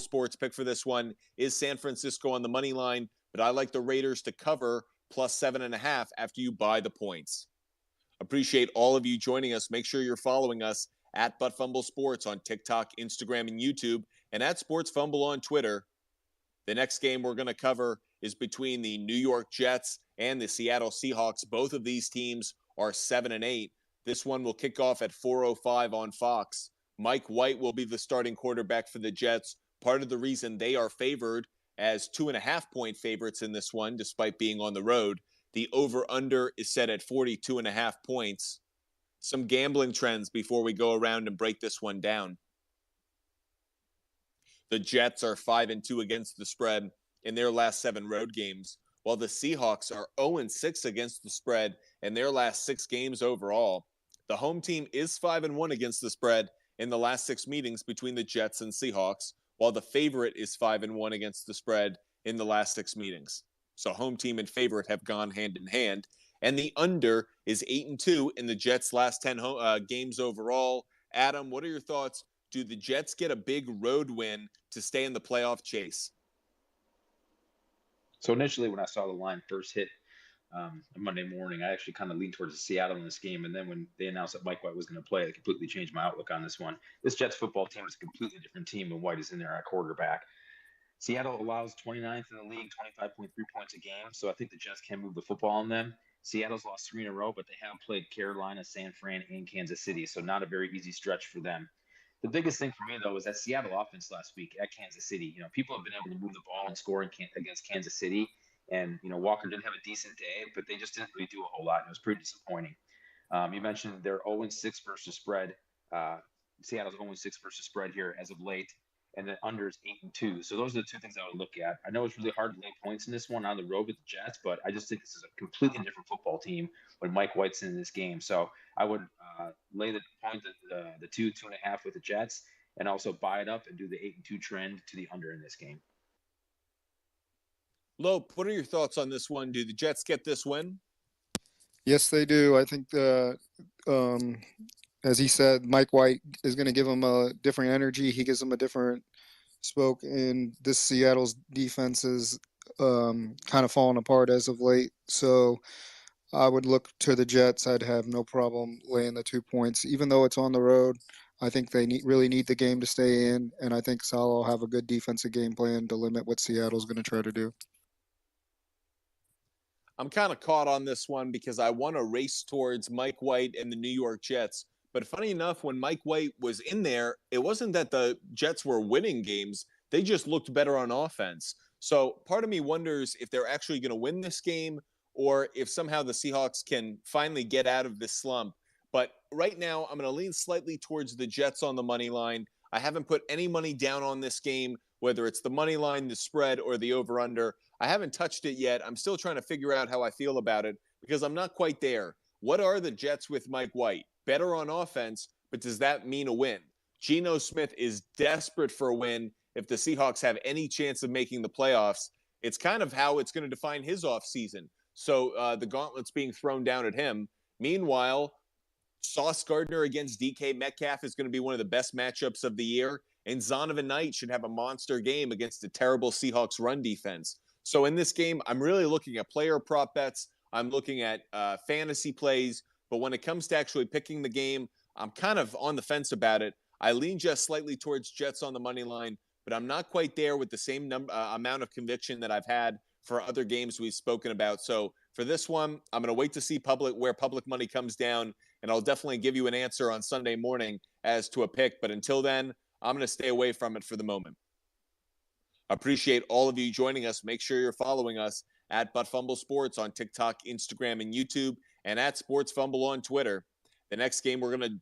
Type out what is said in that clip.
Sports pick for this one is San Francisco on the money line, but I like the Raiders to cover plus 7.5 after you buy the points. Appreciate all of you joining us. Make sure you're following us at Fumble Sports on TikTok, Instagram, and YouTube, and at Sports Fumble on Twitter. The next game we're going to cover is between the New York Jets and the Seattle Seahawks. Both of these teams are 7-8. This one will kick off at 4:05 on Fox. Mike White will be the starting quarterback for the Jets. Part of the reason they are favored as 2.5-point favorites in this one, despite being on the road. The over-under is set at 42.5 points. Some gambling trends before we go around and break this one down. The Jets are 5-2 against the spread in their last 7 road games, while the Seahawks are 0-6 against the spread in their last 6 games overall. The home team is 5-1 against the spread in the last 6 meetings between the Jets and Seahawks, while the favorite is 5-1 against the spread in the last 6 meetings. So home team and favorite have gone hand in hand. And the under is 8-2 in the Jets' last 10 games overall. Adam, what are your thoughts? Do the Jets get a big road win to stay in the playoff chase? So initially when I saw the line first hit Monday morning, I actually kind of leaned towards Seattle in this game. And then when they announced that Mike White was going to play, it completely changed my outlook on this one. This Jets football team is a completely different team when White is in there at quarterback. Seattle allows 29th in the league, 25.3 points a game. So I think the Jets can move the football on them. Seattle's lost 3 in a row, but they have played Carolina, San Fran, and Kansas City. So not a very easy stretch for them. The biggest thing for me, though, was that Seattle offense last week at Kansas City. You know, people have been able to move the ball and score against Kansas City. And, you know, Walker didn't have a decent day, but they just didn't really do a whole lot. It was pretty disappointing. You mentioned they're 0-6 versus spread. Seattle's 0-6 versus spread here as of late. And the under is 8-2. So those are the 2 things I would look at. I know it's really hard to lay points in this one on the road with the Jets, but I just think this is a completely different football team when Mike White's in this game. So I would lay the point at the 2.5 with the Jets, and also buy it up and do the 8-2 trend to the under in this game. Lope, what are your thoughts on this one? Do the Jets get this win? Yes, they do. I think as he said, Mike White is going to give them a different energy. He gives them a different spoke, and this Seattle's defense is kind of falling apart as of late. So I would look to the Jets. I'd have no problem laying the 2 points, even though it's on the road. I think they really need the game to stay in, and I think Saleh will have a good defensive game plan to limit what Seattle's going to try to do. I'm kind of caught on this one because I want to race towards Mike White and the New York Jets. But funny enough, when Mike White was in there, it wasn't that the Jets were winning games. They just looked better on offense. So part of me wonders if they're actually going to win this game or if somehow the Seahawks can finally get out of this slump. But right now, I'm going to lean slightly towards the Jets on the money line. I haven't put any money down on this game, whether it's the money line, the spread, or the over-under. I haven't touched it yet. I'm still trying to figure out how I feel about it because I'm not quite there. What are the Jets with Mike White? Better on offense, but does that mean a win? Geno Smith is desperate for a win if the Seahawks have any chance of making the playoffs. It's kind of how it's going to define his offseason. So the gauntlet's being thrown down at him. Meanwhile, Sauce Gardner against DK Metcalf is going to be one of the best matchups of the year. And Zonovan Knight should have a monster game against a terrible Seahawks run defense. So in this game, I'm really looking at player prop bets. I'm looking at fantasy plays. But when it comes to actually picking the game, I'm kind of on the fence about it. I lean just slightly towards Jets on the money line, but I'm not quite there with the same amount of conviction that I've had for other games we've spoken about. So for this one, I'm going to wait to see where public money comes down, and I'll definitely give you an answer on Sunday morning as to a pick. But until then, I'm going to stay away from it for the moment. Appreciate all of you joining us. Make sure you're following us at Fumble Sports on TikTok, Instagram, and YouTube, and at Sports Fumble on Twitter. The next game we're going to talk